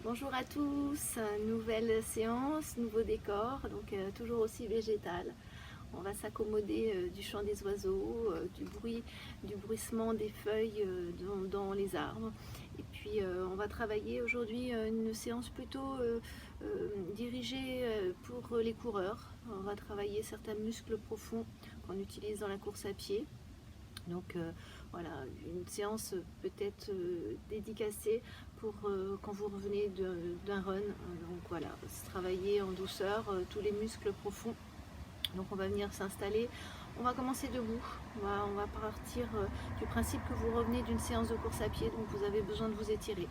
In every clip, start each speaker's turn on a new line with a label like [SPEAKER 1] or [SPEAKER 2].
[SPEAKER 1] Bonjour à tous, nouvelle séance, nouveau décor, donc toujours aussi végétal. On va s'accommoder du chant des oiseaux, du bruissement des feuilles dans les arbres. Et puis on va travailler aujourd'hui une séance plutôt dirigée pour les coureurs. On va travailler certains muscles profonds qu'on utilise dans la course à pied. Donc voilà, une séance peut-être dédicacée pour quand vous revenez d'un run. Donc voilà, travailler en douceur tous les muscles profonds. Donc on va venir s'installer. On va commencer debout. On va partir du principe que vous revenez d'une séance de course à pied, donc vous avez besoin de vous étirer.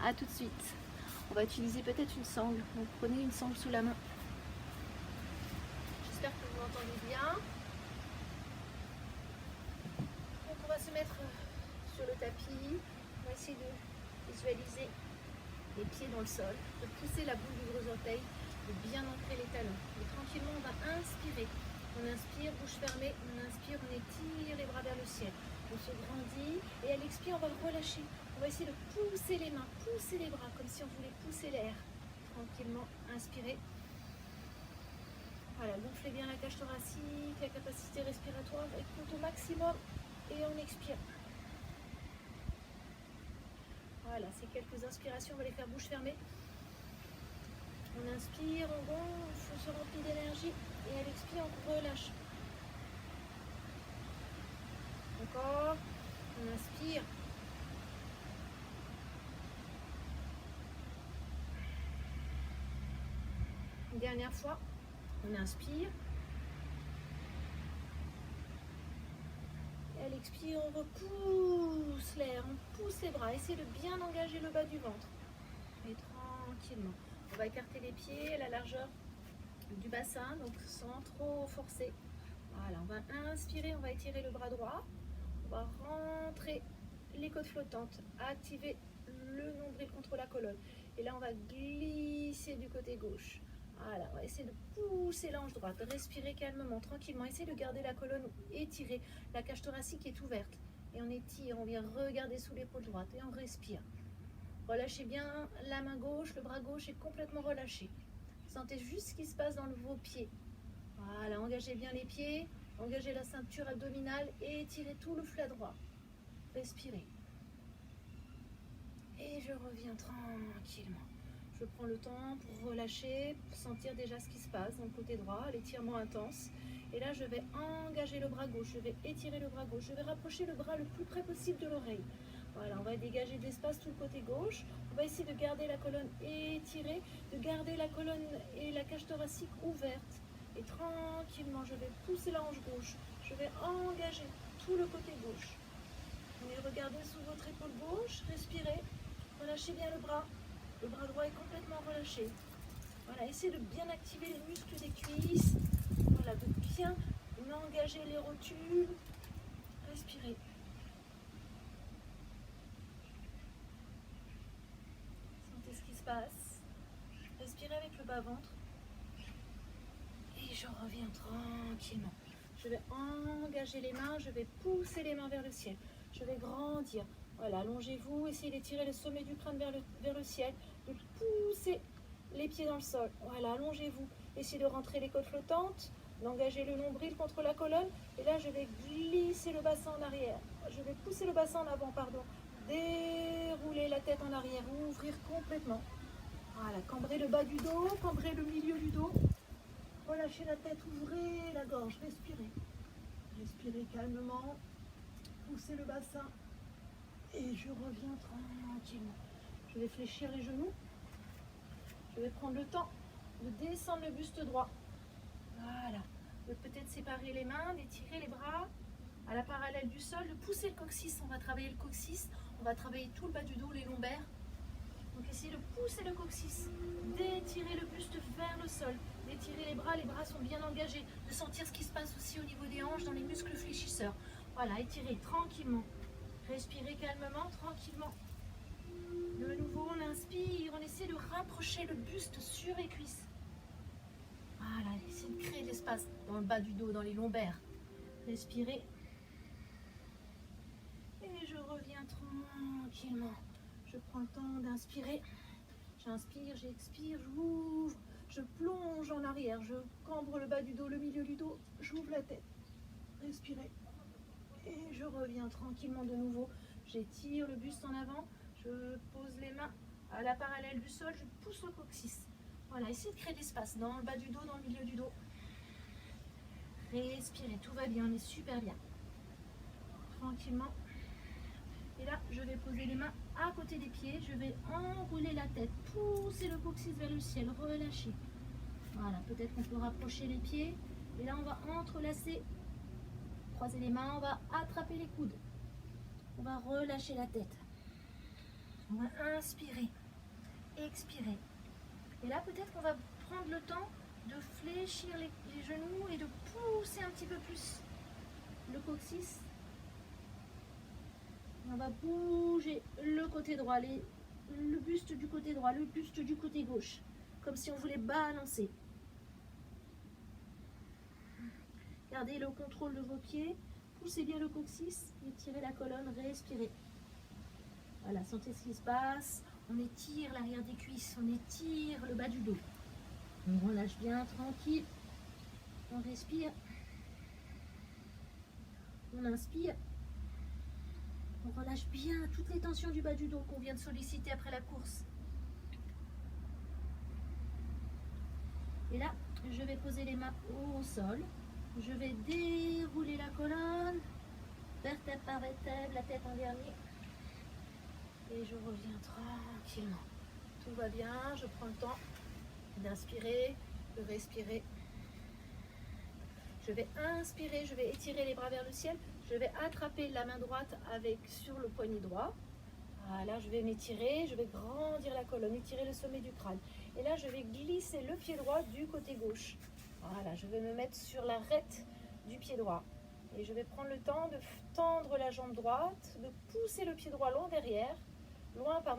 [SPEAKER 1] A tout de suite. On va utiliser peut-être une sangle. Donc prenez une sangle sous la main. J'espère que vous m'entendez bien. On va se mettre sur le tapis. On va essayer de visualiser les pieds dans le sol, de pousser la boule du gros orteil, de bien ancrer les talons. Et tranquillement, on va inspirer. On inspire, bouche fermée. On inspire, on étire les bras vers le ciel. On se grandit et à l'expire, on va relâcher. On va essayer de pousser les mains, pousser les bras, comme si on voulait pousser l'air. Tranquillement, inspirez. Voilà, gonflez bien la cage thoracique, la capacité respiratoire, écoute au maximum et on expire. Voilà, ces quelques inspirations, on va les faire bouche fermée. On inspire, on gonfle, on se remplit d'énergie et à l'expire, on relâche. Encore, on inspire. Une dernière fois, on inspire. Et à l'expire, on repousse l'air, on pousse les bras. Essayez de bien engager le bas du ventre. Et tranquillement. On va écarter les pieds à la largeur du bassin, donc sans trop forcer. Voilà, on va inspirer, on va étirer le bras droit. On va rentrer les côtes flottantes, activer le nombril contre la colonne. Et là, on va glisser du côté gauche. Voilà, on va essayer de pousser l'ange droite. Respirez calmement, tranquillement. Essayez de garder la colonne étirée. La cage thoracique est ouverte. Et on étire, on vient regarder sous l'épaule droite et on respire. Relâchez bien la main gauche, le bras gauche est complètement relâché. Sentez juste ce qui se passe dans vos pieds. Voilà, engagez bien les pieds, engagez la ceinture abdominale et étirez tout le flanc droit. Respirez. Et je reviens tranquillement. Je prends le temps pour relâcher, pour sentir déjà ce qui se passe dans le côté droit, l'étirement intense. Et là, je vais engager le bras gauche, je vais étirer le bras gauche, je vais rapprocher le bras le plus près possible de l'oreille. Voilà, on va dégager de l'espace tout le côté gauche. On va essayer de garder la colonne étirée, de garder la colonne et la cage thoracique ouverte. Et tranquillement, je vais pousser la hanche gauche. Je vais engager tout le côté gauche. Et regardez sous votre épaule gauche, respirez. Relâchez bien le bras. Le bras droit est complètement relâché. Voilà, essayez de bien activer les muscles des cuisses. Voilà, de bien engager les rotules. Respirez. Sentez ce qui se passe. Respirez avec le bas-ventre. Et je reviens tranquillement. Je vais engager les mains, je vais pousser les mains vers le ciel. Je vais grandir. Voilà, allongez-vous, essayez d'étirer le sommet du crâne vers le ciel, de pousser les pieds dans le sol. Voilà, allongez-vous. Essayez de rentrer les côtes flottantes, d'engager le nombril contre la colonne. Et là, je vais glisser le bassin en arrière. Je vais pousser le bassin en avant, pardon. Dérouler la tête en arrière, ouvrir complètement. Voilà, cambrez le bas du dos, cambrez le milieu du dos. Relâchez la tête, ouvrez la gorge, respirez. Respirez calmement, poussez le bassin et je reviens tranquillement. Je vais fléchir les genoux. Je vais prendre le temps de descendre le buste droit. Voilà. De peut-être séparer les mains, d'étirer les bras à la parallèle du sol, de pousser le coccyx. On va travailler le coccyx, on va travailler tout le bas du dos, les lombaires. Donc essayez de pousser le coccyx, d'étirer le buste vers le sol, d'étirer les bras sont bien engagés, de sentir ce qui se passe aussi au niveau des hanches, dans les muscles fléchisseurs. Voilà, étirez tranquillement, respirez calmement, tranquillement. De nouveau, on inspire, on essaie de rapprocher le buste sur les cuisses. Voilà, essayez de créer de l'espace dans le bas du dos, dans les lombaires. Respirez. Et je reviens tranquillement. Je prends le temps d'inspirer J'inspire, j'expire, j'ouvre, je plonge en arrière, je cambre le bas du dos, le milieu du dos, j'ouvre la tête. Respirez. Et je reviens tranquillement de nouveau. J'étire le buste en avant, je pose les mains à la parallèle du sol, je pousse le coccyx. Voilà, essayez de créer de l'espace dans le bas du dos, dans le milieu du dos. Respirez, tout va bien, on est super bien. Tranquillement. Et là, je vais poser les mains à côté des pieds, je vais enrouler la tête, pousser le coccyx vers le ciel, relâcher. Voilà, peut-être qu'on peut rapprocher les pieds. Et là, on va entrelacer, croiser les mains, on va attraper les coudes. On va relâcher la tête. On va inspirer, expirer. Et là, peut-être qu'on va prendre le temps de fléchir les genoux et de pousser un petit peu plus le coccyx. On va bouger le côté droit, le buste du côté droit, le buste du côté gauche, comme si on voulait balancer. Gardez le contrôle de vos pieds, poussez bien le coccyx, étirez la colonne, respirez. Voilà, sentez ce qui se passe. On étire l'arrière des cuisses, on étire le bas du dos. On relâche bien, tranquille. On respire. On inspire. On relâche bien toutes les tensions du bas du dos qu'on vient de solliciter après la course. Et là, je vais poser les mains au sol. Je vais dérouler la colonne, vertèbre par vertèbre, la tête en dernier. Et je reviens tranquillement. Tout va bien, je prends le temps d'inspirer, de respirer. Je vais inspirer, je vais étirer les bras vers le ciel. Je vais attraper la main droite sur le poignet droit. Voilà, je vais m'étirer, je vais grandir la colonne, étirer le sommet du crâne. Et là, je vais glisser le pied droit du côté gauche. Voilà, je vais me mettre sur l'arête du pied droit. Et je vais prendre le temps de tendre la jambe droite, de pousser le pied droit loin derrière,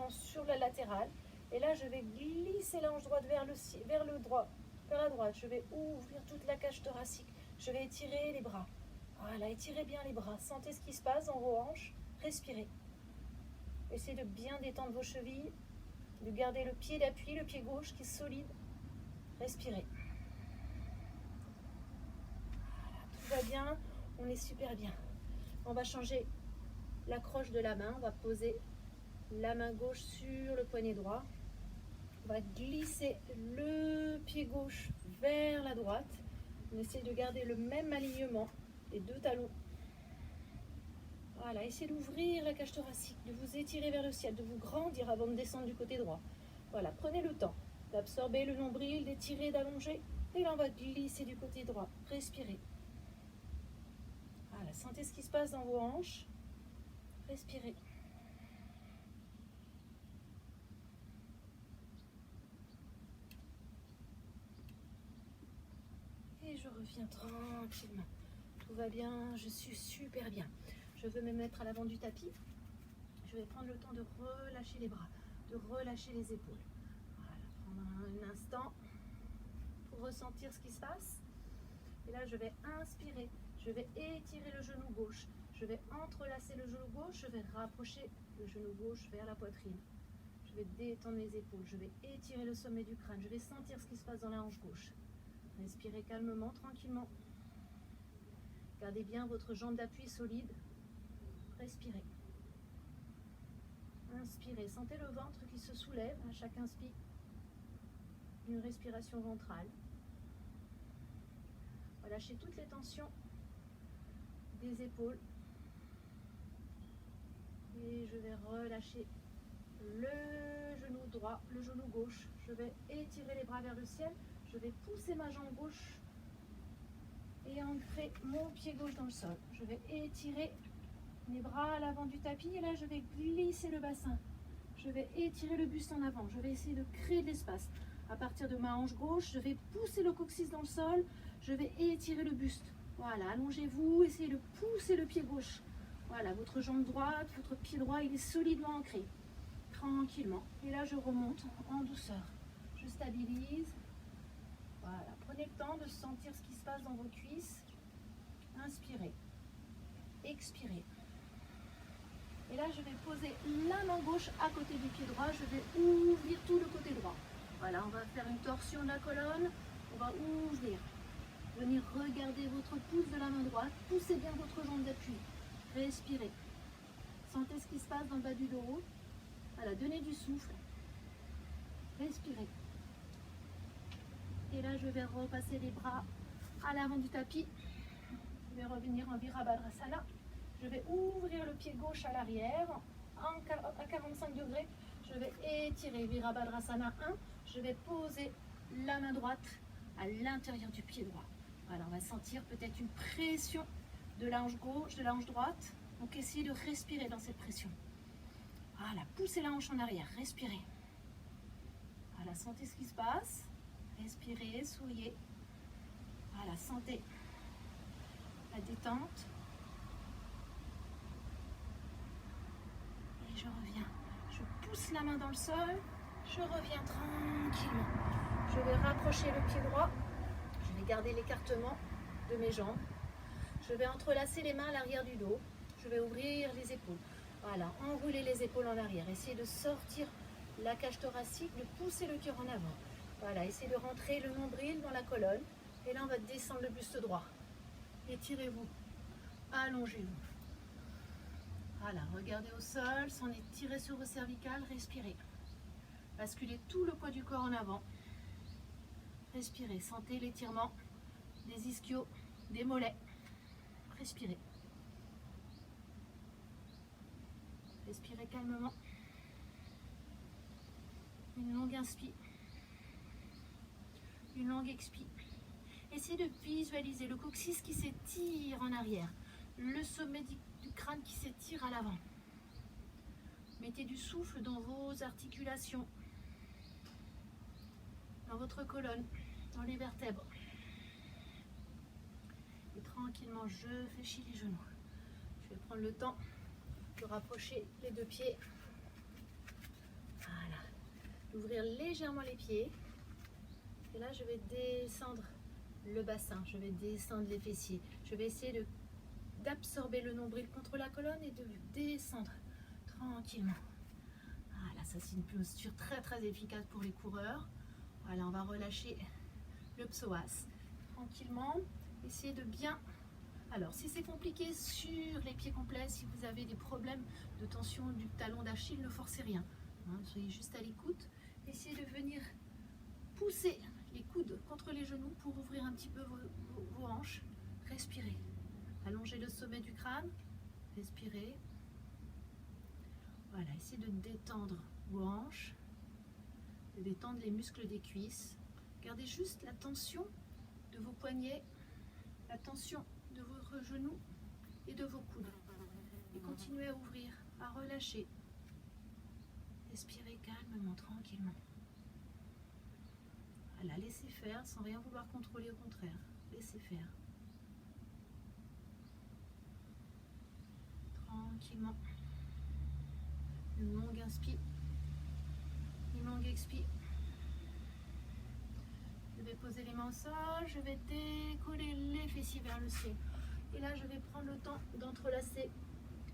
[SPEAKER 1] sur la latérale. Et là, je vais glisser la hanche droite vers la droite. Je vais ouvrir toute la cage thoracique. Je vais étirer les bras. Voilà, étirez bien les bras. Sentez ce qui se passe dans vos hanches. Respirez. Essayez de bien détendre vos chevilles, de garder le pied d'appui, le pied gauche qui est solide. Respirez. Voilà, tout va bien. On est super bien. On va changer l'accroche de la main. On va poser la main gauche sur le poignet droit. On va glisser le pied gauche vers la droite. On essaie de garder le même alignement, les deux talons. Voilà, essayez d'ouvrir la cage thoracique, de vous étirer vers le ciel, de vous grandir avant de descendre du côté droit. Voilà, prenez le temps d'absorber le nombril, d'étirer, d'allonger. Et là, on va glisser du côté droit. Respirez. Voilà, sentez ce qui se passe dans vos hanches. Respirez. Et je reviens tranquillement. Tout va bien, je suis super bien. Je veux me mettre à l'avant du tapis. Je vais prendre le temps de relâcher les bras, de relâcher les épaules. Voilà, prendre un instant pour ressentir ce qui se passe. Et là, je vais inspirer. Je vais étirer le genou gauche. Je vais entrelacer le genou gauche. Je vais rapprocher le genou gauche vers la poitrine. Je vais détendre les épaules. Je vais étirer le sommet du crâne. Je vais sentir ce qui se passe dans la hanche gauche. Respirez calmement, tranquillement. Gardez bien votre jambe d'appui solide. Respirez. Inspirez. Sentez le ventre qui se soulève à chaque inspire. Une respiration ventrale. Relâchez toutes les tensions des épaules. Et je vais relâcher le genou droit, le genou gauche. Je vais étirer les bras vers le ciel. Je vais pousser ma jambe gauche et ancrer mon pied gauche dans le sol. Je vais étirer mes bras à l'avant du tapis et là je vais glisser le bassin. Je vais étirer le buste en avant. Je vais essayer de créer de l'espace. À partir de ma hanche gauche, je vais pousser le coccyx dans le sol. Je vais étirer le buste. Voilà, allongez-vous, essayez de pousser le pied gauche. Voilà, votre jambe droite, votre pied droit, il est solidement ancré. Tranquillement. Et là, je remonte en douceur. Je stabilise. Voilà, prenez le temps de sentir ce qui se passe dans vos cuisses. Inspirez. Expirez. Et là, je vais poser la main gauche à côté du pied droit. Je vais ouvrir tout le côté droit. faire une torsion de la colonne. On va ouvrir. Venir regarder votre pouce de la main droite. Poussez bien votre jambe d'appui. Respirez. Sentez ce qui se passe dans le bas du dos. Voilà, donnez du souffle. Respirez. Et là, je vais repasser les bras à l'avant du tapis. Je vais revenir en Virabhadrasana. Je vais ouvrir le pied gauche à l'arrière à 45 degrés. Je vais étirer Virabhadrasana 1. Je vais poser la main droite à l'intérieur du pied droit. Voilà, on va sentir peut-être une pression de la hanche gauche, de la hanche droite. Donc essayez de respirer dans cette pression. Voilà, poussez la hanche en arrière, respirez. Voilà, sentez ce qui se passe. Respirez, souriez. Voilà, sentez la détente. Et je reviens. Je pousse la main dans le sol. Je reviens tranquillement. Je vais rapprocher le pied droit. Je vais garder l'écartement de mes jambes. Je vais entrelacer les mains à l'arrière du dos. Je vais ouvrir les épaules. Voilà, enrouler les épaules en arrière. Essayez de sortir la cage thoracique, de pousser le cœur en avant. Voilà, essayez de rentrer le nombril dans la colonne. Et là, on va descendre le buste droit. Étirez-vous. Allongez-vous. Voilà, regardez au sol, s'en étirez sur vos cervicales, respirez. Basculez tout le poids du corps en avant. Respirez, sentez l'étirement des ischios, des mollets. Respirez. Respirez calmement. Une longue inspire. Une longue expire. Essayez de visualiser le coccyx qui s'étire en arrière. Le sommet du crâne qui s'étire à l'avant. Mettez du souffle dans vos articulations. Dans votre colonne. Dans les vertèbres. Et tranquillement, je fléchis les genoux. Je vais prendre le temps de rapprocher les deux pieds. Voilà. D'ouvrir légèrement les pieds. Et là, je vais descendre le bassin. Je vais descendre les fessiers. Je vais essayer d'absorber le nombril contre la colonne et de descendre tranquillement. Voilà, ça c'est une posture très très efficace pour les coureurs. Voilà, on va relâcher le psoas. Tranquillement, essayez de bien... Alors, si c'est compliqué sur les pieds complets, si vous avez des problèmes de tension du talon d'Achille, ne forcez rien. Soyez juste à l'écoute. Essayez de venir pousser les coudes contre les genoux pour ouvrir un petit peu vos hanches. Respirez. Allongez le sommet du crâne. Respirez. Voilà, essayez de détendre vos hanches, de détendre les muscles des cuisses. Gardez juste la tension de vos poignets, la tension de vos genoux et de vos coudes. Et continuez à ouvrir, à relâcher. Respirez calmement, tranquillement. Voilà, laissez faire sans rien vouloir contrôler, au contraire. Laissez faire. Tranquillement. Une longue inspire. Une longue expire. Je vais poser les mains au sol. Je vais décoller les fessiers vers le ciel. Et là, je vais prendre le temps d'entrelacer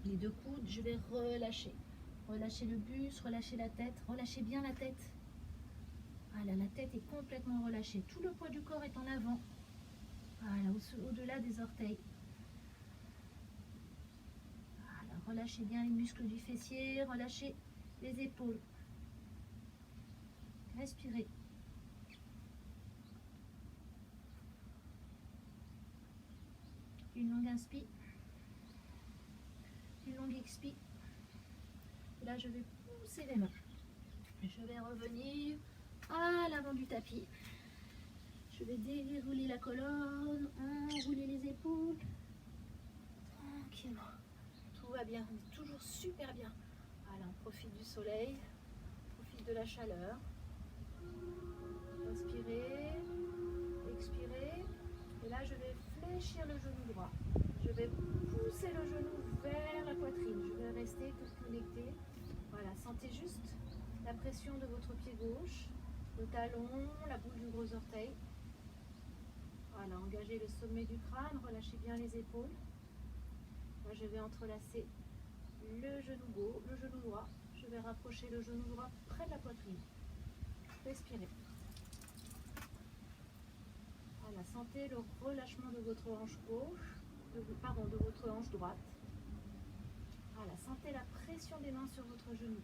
[SPEAKER 1] les deux coudes. Je vais relâcher. Relâchez le buste, relâchez la tête. Relâchez bien la tête. Voilà, la tête est complètement relâchée. Tout le poids du corps est en avant. Voilà, au-delà des orteils. Voilà, relâchez bien les muscles du fessier. Relâchez les épaules. Respirez. Une longue inspire. Une longue expire. Et là, je vais pousser les mains. Je vais revenir à l'avant du tapis. Je vais dérouler la colonne, enrouler les épaules. Tranquillement. Tout va bien, on est toujours super bien. Voilà, on profite du soleil, on profite de la chaleur. Inspirez, expirez. Et là, je vais fléchir le genou droit. Je vais pousser le genou vers la poitrine. Je vais rester connecté. Voilà, sentez juste la pression de votre pied gauche, le talon, la boule du gros orteil. Voilà, engagez le sommet du crâne, relâchez bien les épaules. Là, je vais entrelacer le genou gauche, le genou droit. Je vais rapprocher le genou droit près de la poitrine. Respirez. Sentez le relâchement de votre hanche gauche, de votre hanche droite. Voilà, sentez la pression des mains sur votre genou.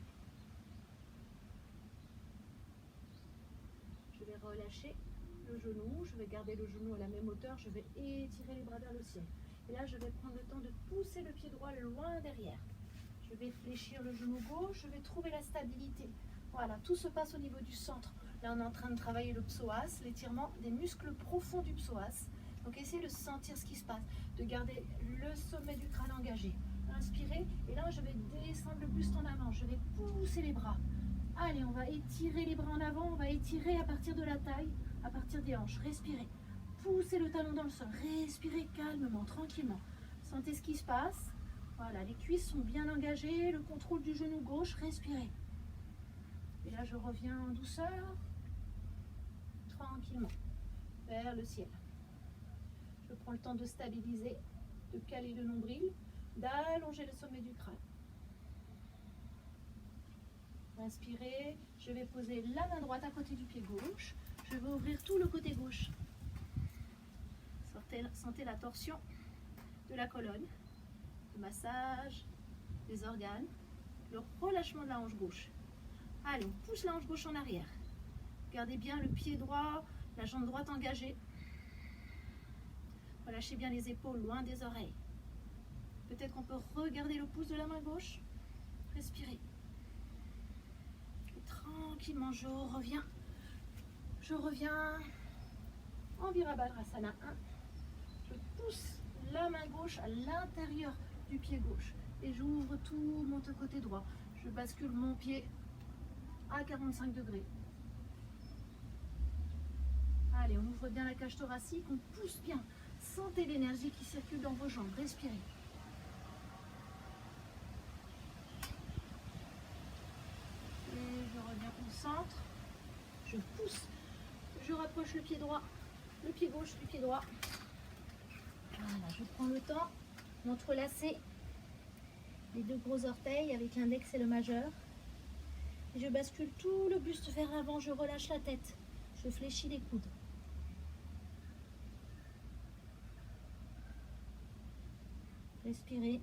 [SPEAKER 1] Je vais relâcher le genou, je vais garder le genou à la même hauteur, je vais étirer les bras vers le ciel. Et là, je vais prendre le temps de pousser le pied droit loin derrière. Je vais fléchir le genou gauche, je vais trouver la stabilité. Voilà, tout se passe au niveau du centre. Là, on est en train de travailler le psoas, l'étirement des muscles profonds du psoas. Donc, essayez de sentir ce qui se passe, de garder le sommet du crâne engagé. Inspirez, et là, je vais descendre le buste en avant. Je vais pousser les bras. Allez, on va étirer les bras en avant, on va étirer à partir de la taille, à partir des hanches. Respirez. Poussez le talon dans le sol. Respirez calmement, tranquillement. Sentez ce qui se passe. Voilà, les cuisses sont bien engagées, le contrôle du genou gauche, respirez. Et là, je reviens en douceur, tranquillement, vers le ciel. Je prends le temps de stabiliser, de caler le nombril, d'allonger le sommet du crâne. Inspirez, je vais poser la main droite à côté du pied gauche. Je vais ouvrir tout le côté gauche. Sentez la torsion de la colonne, le massage des organes, le relâchement de la hanche gauche. Allez, on pousse la hanche gauche en arrière. Gardez bien le pied droit, la jambe droite engagée. Relâchez bien les épaules loin des oreilles. Peut-être qu'on peut regarder le pouce de la main gauche. Respirez. Et tranquillement, je reviens en Virabhadrasana 1. Je pousse la main gauche à l'intérieur du pied gauche et j'ouvre tout mon côté droit. Je bascule mon pied à 45 degrés. Allez, on ouvre bien la cage thoracique, on pousse bien. Sentez l'énergie qui circule dans vos jambes. Respirez. Et je reviens au centre. Je pousse. Je rapproche le pied droit, le pied gauche du pied droit. Voilà, je prends le temps d'entrelacer les deux gros orteils avec l'index et le majeur. Et je bascule tout le buste vers l'avant, je relâche la tête. Je fléchis les coudes. Respirez.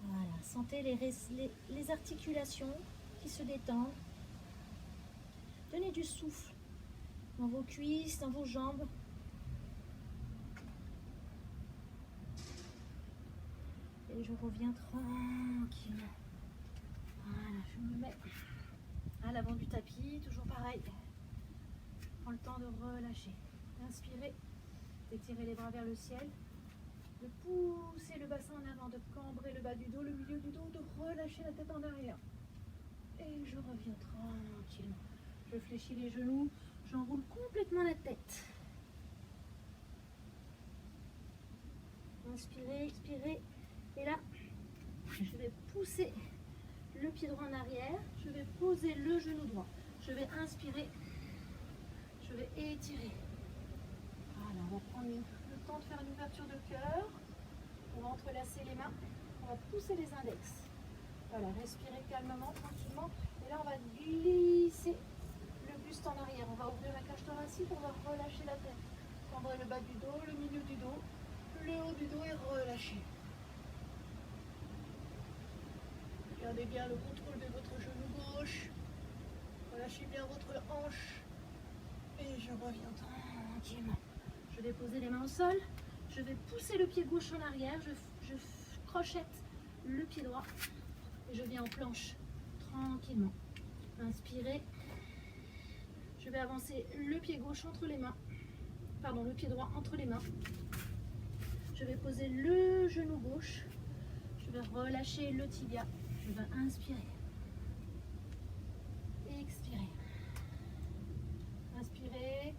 [SPEAKER 1] Voilà, sentez les articulations qui se détendent. Donnez du souffle dans vos cuisses, dans vos jambes. Et je reviens tranquillement. Voilà, je me mets à l'avant du tapis, toujours pareil. Je prends le temps de relâcher. Inspirez, d'étirer les bras vers le ciel, de pousser le bassin en avant, de cambrer le bas du dos, le milieu du dos, de relâcher la tête en arrière. Et je reviens tranquillement. Je fléchis les genoux, j'enroule complètement la tête. Inspirez, expirez. Et là, je vais pousser le pied droit en arrière. Je vais poser le genou droit. Je vais inspirer. Je vais étirer. Voilà, on va prendre le temps de faire une ouverture de cœur. On va entrelacer les mains. On va pousser les index. Voilà, respirez calmement, tranquillement. Et là, on va glisser le buste en arrière. On va ouvrir la cage thoracique. On va relâcher la tête. Tendre le bas du dos, le milieu du dos, le haut du dos et relâcher. Gardez bien le contrôle de votre genou gauche. Relâchez bien votre hanche. Et je reviens tranquillement. Je vais poser les mains au sol. Je vais pousser le pied gauche en arrière. Je crochette le pied droit. Et je viens en planche. Tranquillement. Inspirez. Je vais avancer le pied gauche entre les mains. Pardon, le pied droit entre les mains. Je vais poser le genou gauche. Je vais relâcher le tibia. Je vais inspirer. Expirez. Inspirez.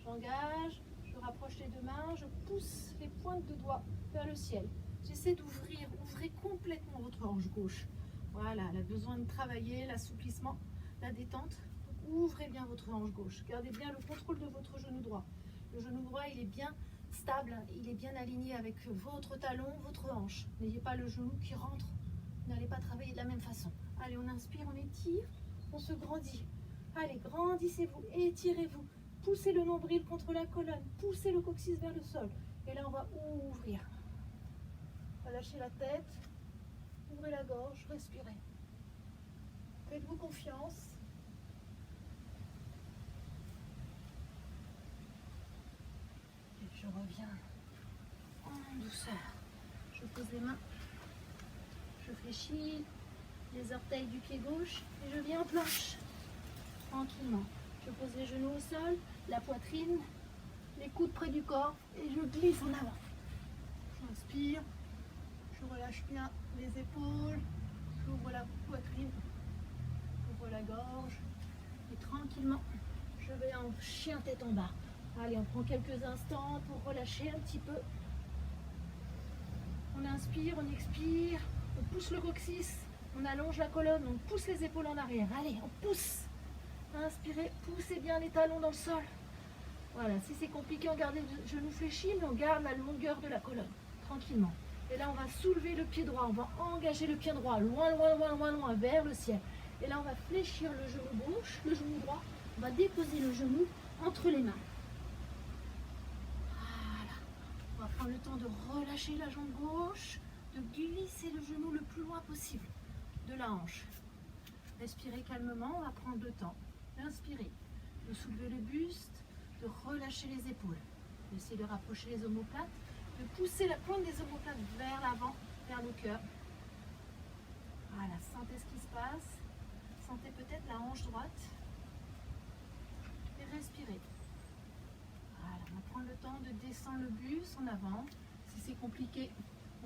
[SPEAKER 1] J'engage. Je rapproche les deux mains. Je pousse les pointes de doigts vers le ciel. J'essaie d'ouvrir. Ouvrez complètement votre hanche gauche. Voilà, elle a besoin de travailler l'assouplissement, la détente. Donc, ouvrez bien votre hanche gauche. Gardez bien le contrôle de votre genou droit. Le genou droit, il est bien stable. Il est bien aligné avec votre talon, votre hanche. N'ayez pas le genou qui rentre. Vous n'allez pas travailler de la même façon. Allez, on inspire, on étire, on se grandit. Allez, grandissez-vous, étirez-vous. Poussez le nombril contre la colonne. Poussez le coccyx vers le sol. Et là, on va ouvrir. Relâchez la tête. Ouvrez la gorge. Respirez. Faites-vous confiance. Et je reviens en douceur. Je pose les mains. Je fléchis les orteils du pied gauche et je viens en planche. Tranquillement. Je pose les genoux au sol, la poitrine, les coudes près du corps et je glisse en avant. J'inspire, je relâche bien les épaules, j'ouvre la poitrine, j'ouvre la gorge et tranquillement, je vais en chien tête en bas. Allez, on prend quelques instants pour relâcher un petit peu. On inspire, on expire, on pousse le coccyx, on allonge la colonne, on pousse les épaules en arrière. Allez, on pousse. Inspirez, poussez bien les talons dans le sol. Voilà, si c'est compliqué, on garde les genoux fléchis, mais on garde la longueur de la colonne, tranquillement. Et là, on va soulever le pied droit, on va engager le pied droit, loin, loin, loin, loin, loin, vers le ciel. Et là, on va fléchir le genou gauche, le genou droit, on va déposer le genou entre les mains. Voilà, on va prendre le temps de relâcher la jambe gauche, de glisser le genou le plus loin possible de la hanche. Respirez calmement, on va prendre le temps. Inspirez, de soulever le buste, de relâcher les épaules. Essayez de rapprocher les omoplates, de pousser la pointe des omoplates vers l'avant, vers le cœur. Voilà, sentez ce qui se passe. Sentez peut-être la hanche droite. Et respirez. Voilà, on va prendre le temps de descendre le buste en avant. Si c'est compliqué,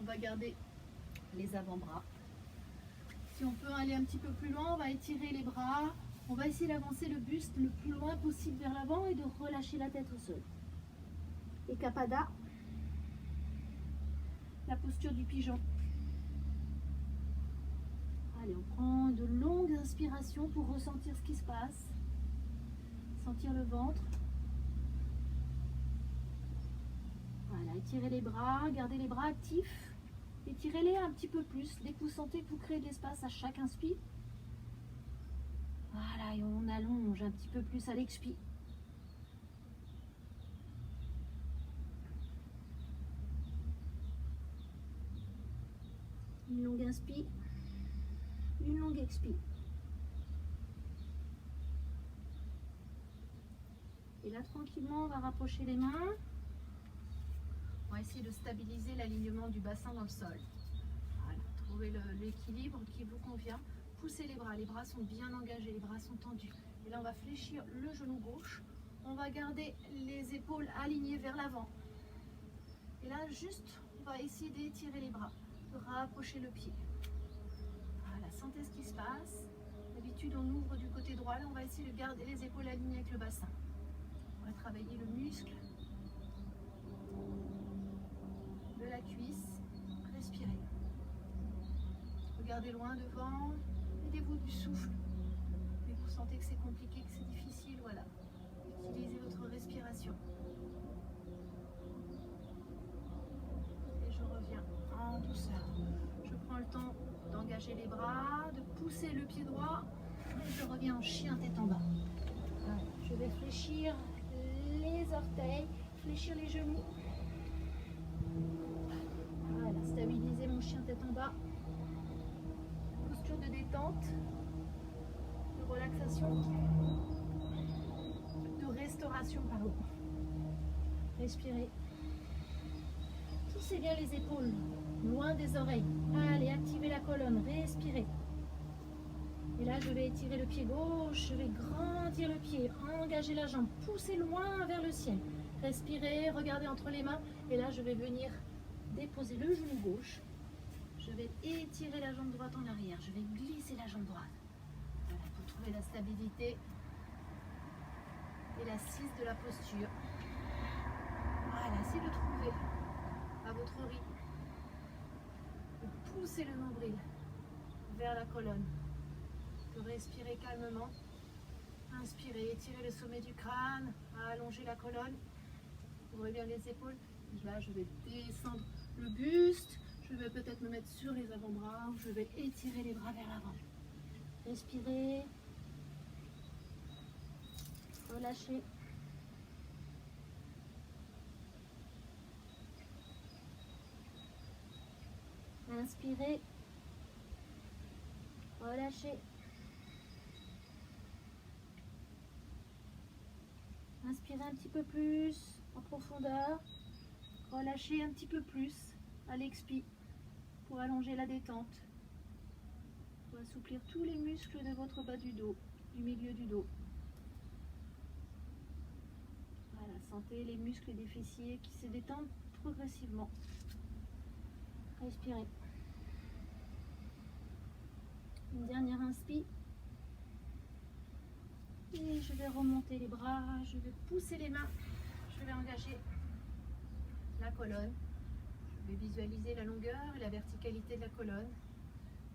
[SPEAKER 1] on va garder les avant-bras. Si on peut aller un petit peu plus loin, on va étirer les bras. On va essayer d'avancer le buste le plus loin possible vers l'avant et de relâcher la tête au sol. Et Kapada, la posture du pigeon. Allez, on prend de longues inspirations pour ressentir ce qui se passe. Sentir le ventre. Voilà, étirez les bras, gardez les bras actifs. Étirez-les un petit peu plus. Dès que vous sentez que vous créez de l'espace à chaque inspire. Voilà, et on allonge un petit peu plus à l'expire. Une longue inspire, une longue expire. Et là, tranquillement, on va rapprocher les mains. On va essayer de stabiliser l'alignement du bassin dans le sol. Voilà, trouvez l'équilibre qui vous convient. Poussez les bras sont bien engagés, les bras sont tendus. Et là, on va fléchir le genou gauche. On va garder les épaules alignées vers l'avant. Et là, juste, on va essayer d'étirer les bras, de rapprocher le pied. Voilà, sentez ce qui se passe. D'habitude, on ouvre du côté droit. Là, on va essayer de garder les épaules alignées avec le bassin. On va travailler le muscle de la cuisse. Respirez. Regardez loin devant. Aidez-vous du souffle. Mais vous sentez que c'est compliqué, que c'est difficile, voilà. Utilisez votre respiration. Et je reviens en douceur. Je prends le temps d'engager les bras, de pousser le pied droit. Et je reviens en chien tête en bas. Voilà. Je vais fléchir les orteils, fléchir les genoux. Voilà, stabiliser mon chien tête en bas. Posture de détente, de relaxation, de restauration, pardon. Respirez. Poussez bien les épaules, loin des oreilles. Allez, activez la colonne, respirez. Et là, je vais étirer le pied gauche, je vais grandir le pied, engager la jambe, pousser loin vers le ciel. Respirez, regardez entre les mains. Et là, je vais venir déposer le genou gauche. Je vais étirer la jambe droite en arrière. Je vais glisser la jambe droite. Voilà, pour trouver la stabilité et l'assise de la posture. Voilà, essayez de trouver à votre rythme. De pousser le nombril vers la colonne. De respirer calmement. Inspirez, étirez le sommet du crâne. Allongez la colonne. Ouvrez bien les épaules. Là, je vais descendre le buste. Je vais peut-être me mettre sur les avant-bras. Je vais étirer les bras vers l'avant. Respirez. Relâchez. Inspirez. Relâchez. Inspirez un petit peu plus en profondeur. Relâchez un petit peu plus à l'expi pour allonger la détente. Pour assouplir tous les muscles de votre bas du dos, du milieu du dos. Voilà, sentez les muscles des fessiers qui se détendent progressivement. Respirez. Une dernière inspire. Et je vais remonter les bras, je vais pousser les mains, je vais engager la colonne. Je vais visualiser la longueur et la verticalité de la colonne.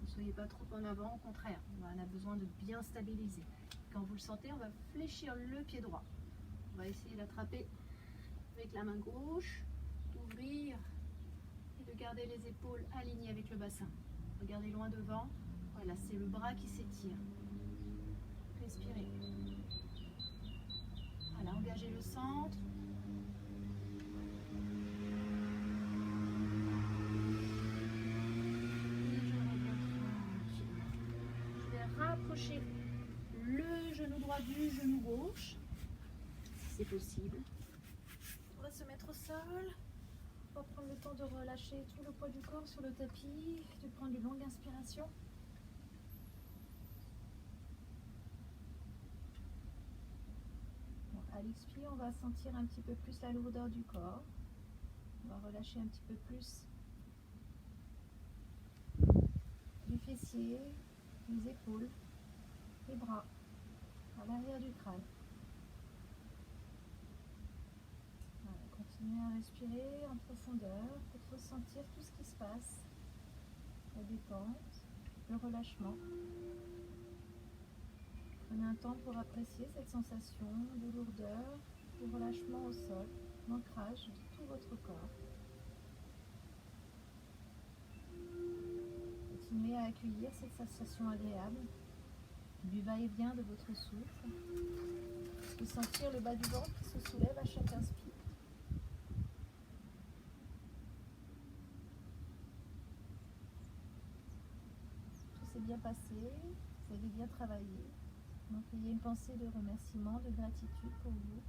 [SPEAKER 1] Ne soyez pas trop en avant, au contraire, on a besoin de bien stabiliser. Quand vous le sentez, on va fléchir le pied droit. On va essayer d'attraper avec la main gauche, d'ouvrir et de garder les épaules alignées avec le bassin. Regardez loin devant, voilà, c'est le bras qui s'étire. Respirez. Voilà, engagez le centre. Je vais rapprocher le genou droit du genou gauche, si c'est possible. On va se mettre au sol. On va prendre le temps de relâcher tout le poids du corps sur le tapis, de prendre une longue inspiration. Bon, à l'expire, on va sentir un petit peu plus la lourdeur du corps. On va relâcher un petit peu plus du fessier, les épaules, les bras, à l'arrière du crâne. Voilà, continuez à respirer en profondeur pour ressentir tout ce qui se passe, la détente, le relâchement. Prenez un temps pour apprécier cette sensation de lourdeur, de relâchement au sol, d'ancrage de tout votre corps. Continuez à accueillir cette sensation agréable du va-et-vient de votre souffle, de sentir le bas du ventre qui se soulève à chaque inspire. Tout s'est bien passé, vous avez bien travaillé. Donc ayez une pensée de remerciement, de gratitude pour vous.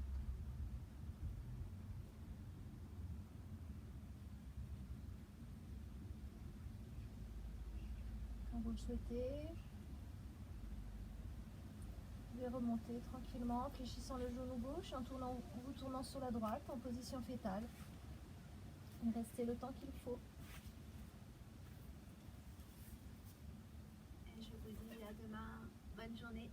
[SPEAKER 1] Quand vous le souhaitez, vous pouvez remonter tranquillement en fléchissant le genou gauche et en vous tournant sur la droite en position fétale. Et restez le temps qu'il faut. Et je vous dis à demain. Bonne journée.